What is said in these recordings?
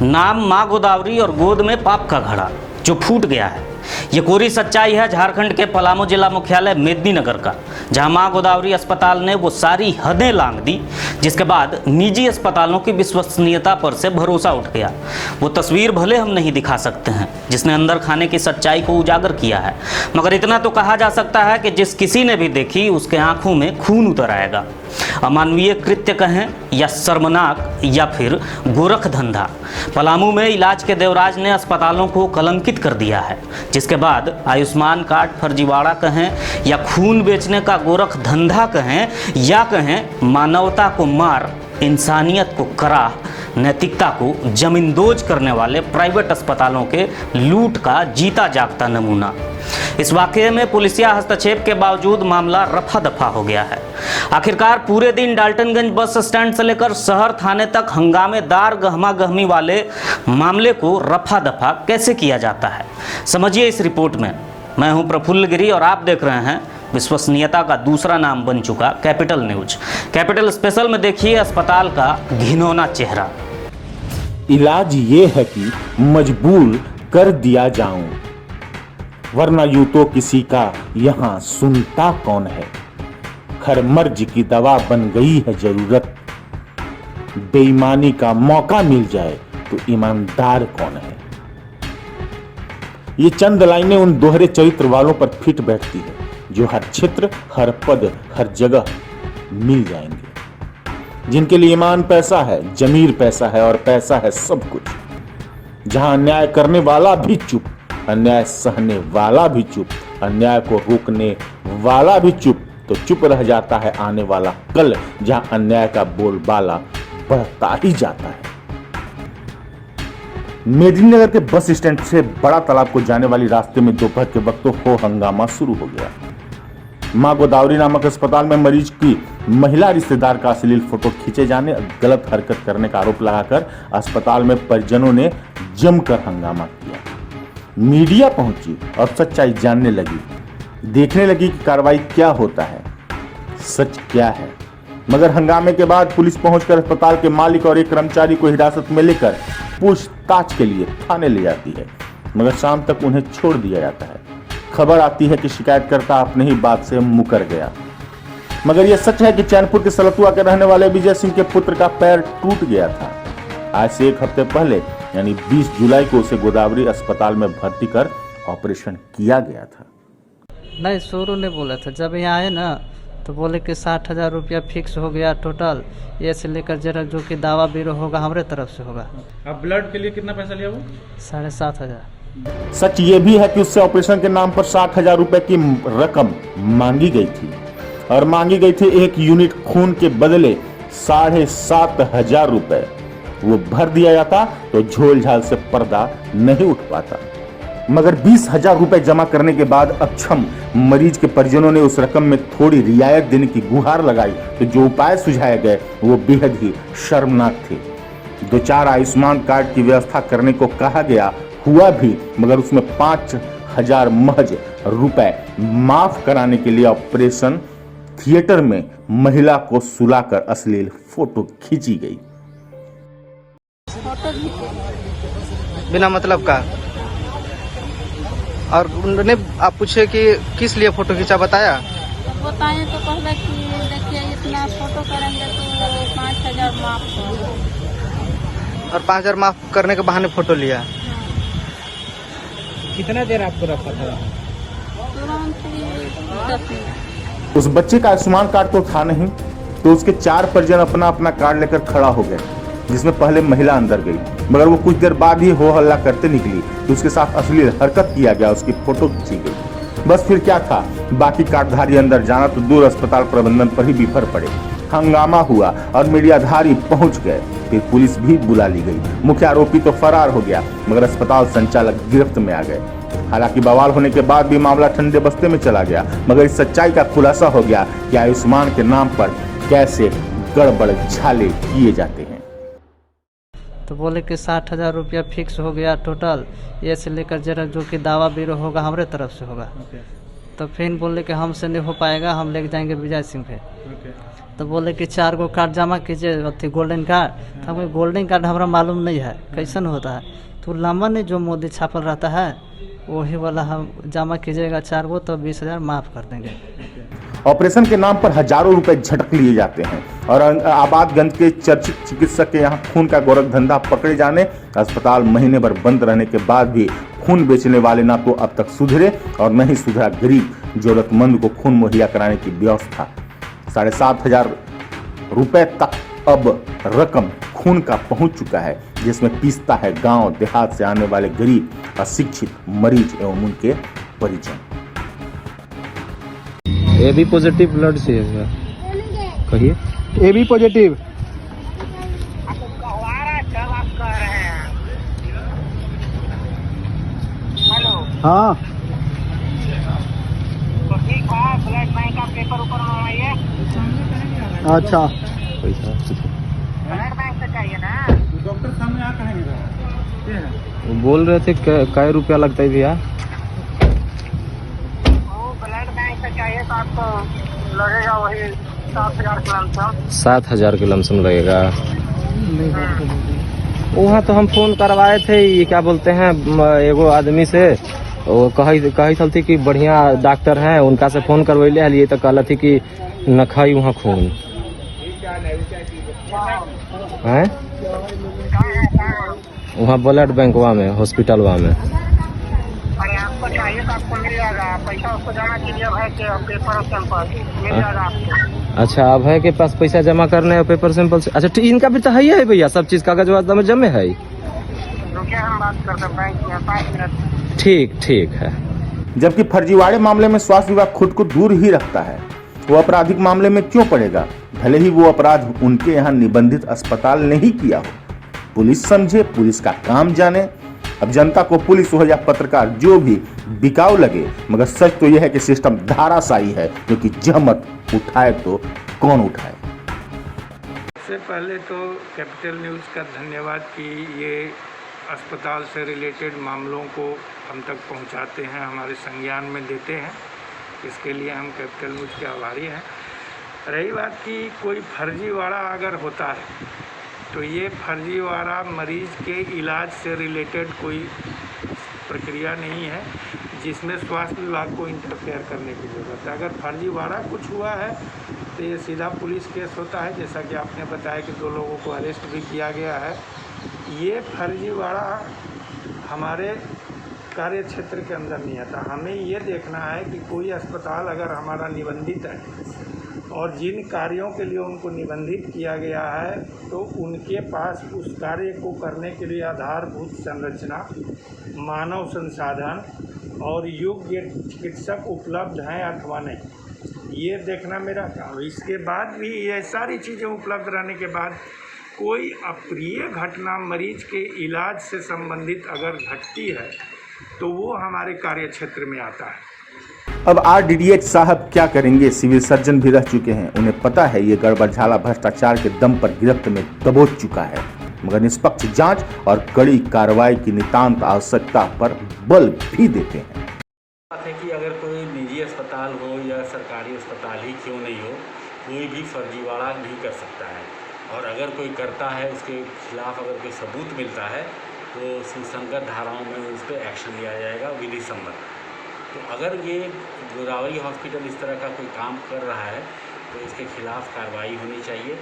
नाम मां गोदावरी और गोद में पाप का घड़ा जो फूट गया है। ये कोरी सच्चाई है झारखंड के पलामू जिला मुख्यालय मेदिनीनगर का, जहां मां गोदावरी अस्पताल ने वो सारी हदें लांघ दी जिसके बाद निजी अस्पतालों की विश्वसनीयता पर से भरोसा उठ गया। वो तस्वीर भले हम नहीं दिखा सकते हैं जिसने अंदर खाने की सच्चाई को उजागर किया है, मगर इतना तो कहा जा सकता है कि जिस किसी ने भी देखी उसके आंखों में खून उतर आएगा। अमानवीय कृत्य कहें या शर्मनाक या फिर गोरख धंधा, पलामू में इलाज के देवराज ने अस्पतालों को कलंकित कर दिया है, जिसके बाद आयुष्मान कार्ड फर्जीवाड़ा कहें या खून बेचने का गोरख धंधा कहें या कहें मानवता को मार, इंसानियत को कराह, नैतिकता को जमींदोज करने वाले प्राइवेट अस्पतालों के लूट का जीता जागता नमूना। इस वाकये में पुलिसिया हस्तक्षेप के बावजूद मामला रफा दफा हो गया है। आखिरकार पूरे दिन डाल्टनगंज बस स्टैंड से लेकर शहर थाने तक हंगामेदार गहमा गहमी वाले मामले को रफा दफा कैसे किया जाता है, समझिए इस रिपोर्ट में। मैं हूं प्रफुल्ल गिरी और आप देख रहे हैं विश्वसनीयता का दूसरा नाम बन चुका कैपिटल न्यूज। कैपिटल स्पेशल में देखिए अस्पताल का घिनौना चेहरा। इलाज ये है कि मजबूर कर दिया जाऊं, वरना यूं तो किसी का यहाँ सुनता कौन है। हर मर्ज की दवा बन गई है जरूरत, बेईमानी का मौका मिल जाए तो ईमानदार कौन है। ये चंद लाइनें उन दोहरे चरित्र वालों पर फिट बैठती है जो हर क्षेत्र, हर पद, हर जगह मिल जाएंगे, जिनके लिए ईमान पैसा है, जमीर पैसा है और पैसा है सब कुछ। जहां अन्याय करने वाला भी चुप, अन्याय सहने वाला भी चुप, अन्याय को रोकने वाला भी चुप, तो चुप रह जाता है आने वाला कल, जहां अन्याय का बोलबाला बढ़ता ही जाता है। मेदिनीनगर के बस स्टैंड से बड़ा तालाब को जाने वाली रास्ते में दोपहर के वक्त तो हो हंगामा शुरू हो गया। मां गोदावरी नामक अस्पताल में मरीज की महिला रिश्तेदार का अश्लील फोटो खींचे जाने, गलत हरकत करने का आरोप लगाकर अस्पताल में परिजनों ने जमकर हंगामा किया। मीडिया पहुंची और सच्चाई जानने लगी, देखने लगी कि कार्रवाई क्या होता है, सच क्या है। मगर हंगामे के बाद पुलिस पहुंचकर अस्पताल के मालिक और एक कर्मचारी को हिरासत में लेकर पूछताछ के लिए थाने ले जाती है, मगर शाम तक उन्हें छोड़ दिया जाता है। खबर आती है कि शिकायतकर्ता अपने ही बात से मुकर गया। मगर यह सच है कि चैनपुर के सलतुआ के रहने वाले विजय सिंह के पुत्र का पैर टूट गया था। आज से एक हफ्ते पहले यानी 20 जुलाई को उसे गोदावरी अस्पताल में भर्ती कर ऑपरेशन किया गया था। नहीं, सोरू ने बोला था जब यहाँ आए ना तो बोले कि 60,000 रुपया फिक्स हो गया टोटल, ये से लेकर जरा जो कि दावा बीरो होगा हमारे तरफ से होगा। अब ब्लड के लिए कितना पैसा लिया वो? 7,500। सच ये भी है कि उससे ऑपरेशन के नाम पर 60,000 रुपए की रकम मांगी गई थी और मांगी गई थी 1 यूनिट खून के बदले 7,500 रुपए। वो भर दिया जाता तो झोल झाल से पर्दा नहीं उठ पाता। मगर 20,000 रुपए जमा करने के बाद अक्षम मरीज के परिजनों ने उस रकम में थोड़ी रियायत देने की गुहार लगाई, तो जो उपाय सुझाए गए वो बेहद ही शर्मनाक थे। 2-4 आयुष्मान कार्ड की व्यवस्था करने को कहा गया, हुआ भी, मगर उसमें 5,000 महज रुपए माफ कराने के लिए ऑपरेशन थिएटर में महिला को सुलाकर अश्लील फोटो खींची गई। बिना मतलब का। और उन्होंने आप पूछे कि किस लिए फोटो खींचा, बताया? बताएं तो पहले कि देखिए इतना फोटो करेंगे तो 5,000 माफ होगा। और 5,000 माफ करने के बहाने फोटो लिया। कितना देर आपको रखा था? तुरंत ही 10 मिनट। उस बच्चे का आयुष्मान कार्ड तो था नहीं, तो उसके 4 परिजन अपना अपना कार्ड लेकर खड़ा हो गए, जिसमें पहले महिला अंदर गई, मगर वो कुछ देर बाद ही हो हल्ला करते निकली तो उसके साथ अश्लील हरकत किया गया, उसकी फोटो खींची गई। बस फिर क्या था, बाकी कार्डधारी अंदर जाना तो दूर, अस्पताल प्रबंधन पर ही बिफर पड़े। हंगामा हुआ और मीडियाधारी पहुंच गए, फिर पुलिस भी बुला ली गई। मुख्य आरोपी तो फरार हो गया, मगर अस्पताल संचालक गिरफ्त में आ गए। हालांकि बवाल होने के बाद भी मामला ठंडे बस्ते में चला गया, मगर इस सच्चाई का खुलासा हो गया कि आयुष्मान के नाम पर कैसे गड़बड़ झाले किए जाते हैं। तो बोले कि 60,000 रुपया फिक्स हो गया टोटल, ये से लेकर जरा जो कि दावा बीरो होगा हमारे तरफ से होगा। तो फिर बोले कि हमसे नहीं हो पाएगा, हम लेके जाएंगे विजय सिंह पे। ओके। तो बोले कि 4 गो कार्ड जमा कीजिए, अथी गोल्डन कार्ड। तो हमें गोल्डन कार्ड हमारा मालूम नहीं है कैसन होता है, तो लंबा नहीं जो मोदी छापल रहता है वही वाला हम जमा कीजिएगा 4 गो, तो 20,000 माफ़ कर देंगे। ऑपरेशन के नाम पर हजारों रुपए झटक लिए जाते हैं और आबादगंज के चर्चित चिकित्सक के यहाँ खून का गोरख धंधा पकड़े जाने, अस्पताल महीने भर बंद रहने के बाद भी खून बेचने वाले ना तो अब तक सुधरे और न ही सुधरा गरीब जरूरतमंद को खून मुहैया कराने की व्यवस्था। 7,500 रुपए तक अब रकम खून का पहुंच चुका है, जिसमें पीसता है गांव देहात से आने वाले गरीब अशिक्षित मरीज एवं उनके परिजन। ए बी पॉजिटिव ब्लड से है, कहिए। A B positive. हाँ अच्छा। पैसा डॉक्टर सामने आ कहेंगे ये है। वो बोल रहे थे कै रुपया लगता है भैया? ब्लड बैंक से चाहिए तो आपको लगेगा वही 7,000 के लमसम। 7,000 के लमसम लगेगा। वहाँ तो हम फोन करवाए थे, ये क्या बोलते हैं एगो आदमी से, वो कही थी कि बढ़िया डॉक्टर हैं, उनका से फोन करवैले हलिए तो कहल थी कि न खाई वहाँ खून है वहाँ ब्लड बैंकवा में, हॉस्पिटलवा में। अरे आपको चाहिए तो आपको मिल जाएगा, पैसा उसको जमा कीजिए भाई के पेपर और सैंपल मिल जाएगा आपको। अच्छा, अब है के पास पैसा जमा करने है पेपर सैंपल से? अच्छा ठीक, इनका भी तो है ही है भैया, सब चीज कागज वागज में जमे है। रुकिए हम बात करते हैं बैंक में 5 मिनट। ठीक है। जबकि फर्जीवाड़े मामले में स्वास्थ्य विभाग खुद को दूर ही रखता है, वो आपराधिक मामले में क्यों पड़ेगा, भले ही वो अपराध उनके यहाँ निबंधित अस्पताल ने ही किया हो। पुलिस समझे, पुलिस का काम जाने। अब जनता को पुलिस हो या पत्रकार जो भी बिकाऊ लगे, मगर सच तो यह है कि सिस्टम धाराशाही है, क्योंकि जहमत उठाए तो कौन उठाए। सबसे पहले तो कैपिटल न्यूज़ का धन्यवाद कि ये अस्पताल से रिलेटेड मामलों को हम तक पहुंचाते हैं, हमारे संज्ञान में देते हैं। इसके लिए हम कैपिटल न्यूज़ के आभारी हैं। रही बात कि कोई फर्जीवाड़ा अगर होता है तो ये फर्जीवाड़ा मरीज के इलाज से रिलेटेड कोई प्रक्रिया नहीं है जिसमें स्वास्थ्य विभाग को इंटरफेयर करने की ज़रूरत है। अगर फर्जीवाड़ा कुछ हुआ है तो ये सीधा पुलिस केस होता है, जैसा कि आपने बताया कि 2 लोगों को अरेस्ट भी किया गया है। ये फर्जीवाड़ा हमारे कार्य क्षेत्र के अंदर नहीं आता। हमें ये देखना है कि कोई अस्पताल अगर हमारा निबंधित है और जिन कार्यों के लिए उनको निबंधित किया गया है तो उनके पास उस कार्य को करने के लिए आधारभूत संरचना, मानव संसाधन और योग्य चिकित्सक उपलब्ध हैं अथवा नहीं, ये देखना मेरा काम। इसके बाद भी ये सारी चीज़ें उपलब्ध रहने के बाद कोई अप्रिय घटना मरीज के इलाज से संबंधित अगर घटती है तो वो हमारे कार्य क्षेत्र में आता है। अब RDDH साहब क्या करेंगे? सिविल सर्जन भी रह चुके हैं, उन्हें पता है ये गड़बड़झाला भ्रष्टाचार के दम पर गिरफ्त में दबोच चुका है, मगर निष्पक्ष जांच और कड़ी कार्रवाई की नितांत आवश्यकता पर बल भी देते हैं। बात है कि अगर कोई निजी अस्पताल हो या सरकारी अस्पताल ही क्यों नहीं हो, कोई भी फर्जीवाड़ा नहीं कर सकता है, और अगर कोई करता है उसके खिलाफ अगर कोई सबूत मिलता है तो सुसंगत धाराओं में उस पर एक्शन लिया जाएगा विधि सम्मत। तो अगर ये गोदावरी हॉस्पिटल इस तरह का कोई काम कर रहा है तो इसके खिलाफ कार्रवाई होनी चाहिए।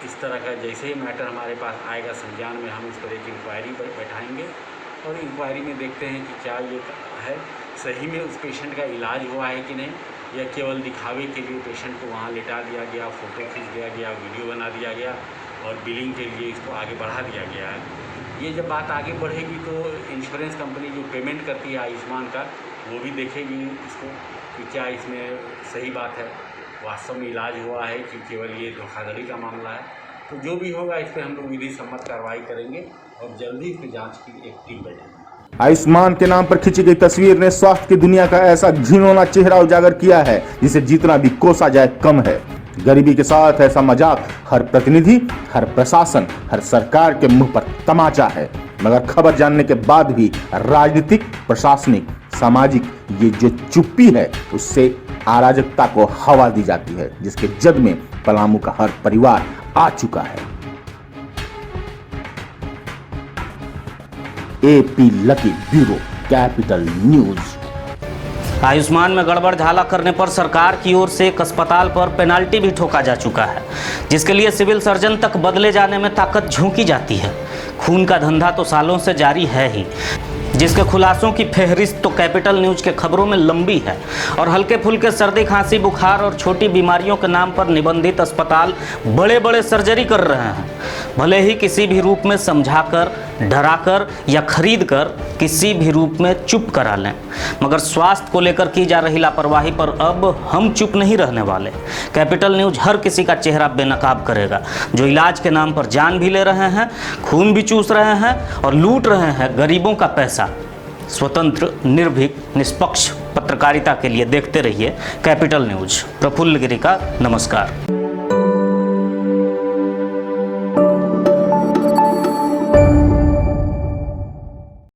इस तरह का जैसे ही मैटर हमारे पास आएगा संज्ञान में, हम इस पर एक इंक्वायरी बैठाएंगे और इंक्वायरी में देखते हैं कि क्या ये है सही में उस पेशेंट का इलाज हुआ है कि नहीं, या केवल दिखावे के लिए पेशेंट को वहाँ लिटा दिया गया, फ़ोटो खींच दिया गया, वीडियो बना दिया गया और बिलिंग के लिए इसको आगे बढ़ा दिया गया है। ये जब बात आगे बढ़ेगी तो इंश्योरेंस कंपनी जो पेमेंट करती है आयुष्मान का, वो भी देखेगी इसको कि क्या इसमें सही बात है, वास्तव में इलाज हुआ है कि केवल ये धोखाधड़ी का मामला है। तो जो भी होगा इस पर हम लोग विधि सम्मत कार्रवाई करेंगे और जल्दी इस पर जाँच की एक टीम बैठेगी। आयुष्मान के नाम पर खींची गई तस्वीर ने स्वास्थ्य की दुनिया का ऐसा घिनौना चेहरा उजागर किया है जिसे जितना भी कोसा जाए कम है। गरीबी के साथ ऐसा मजाक हर प्रतिनिधि, हर प्रशासन, हर सरकार के मुंह पर तमाचा है, मगर खबर जानने के बाद भी राजनीतिक, प्रशासनिक, सामाजिक ये जो चुप्पी है उससे अराजकता को हवा दी जाती है, जिसके जद में पलामू का हर परिवार आ चुका है। AP lucky bureau, capital news. Ayushman में गड़बड़ झाला करने पर सरकार की ओर से एक अस्पताल पर पेनाल्टी भी ठोका जा चुका है, जिसके लिए सिविल सर्जन तक बदले जाने में ताकत झोंकी जाती है। खून का धंधा तो सालों से जारी है ही, जिसके खुलासों की फहरिस्त तो कैपिटल न्यूज के खबरों में लंबी है। और हल्के फुल्के सर्दी खांसी बुखार और छोटी बीमारियों के नाम पर निबंधित अस्पताल बड़े बड़े सर्जरी कर रहे हैं, भले ही किसी भी रूप में समझाकर, डराकर या खरीद कर किसी भी रूप में चुप करा लें। मगर स्वास्थ्य को लेकर की जा रही लापरवाही पर अब हम चुप नहीं रहने वाले। कैपिटल न्यूज हर किसी का चेहरा बेनकाब करेगा जो इलाज के नाम पर जान भी ले रहे हैं, खून भी चूस रहे हैं और लूट रहे हैं गरीबों का पैसा। स्वतंत्र, निर्भीक, निष्पक्ष पत्रकारिता के लिए देखते रहिए कैपिटल न्यूज। प्रफुल्ल गिरी का नमस्कार।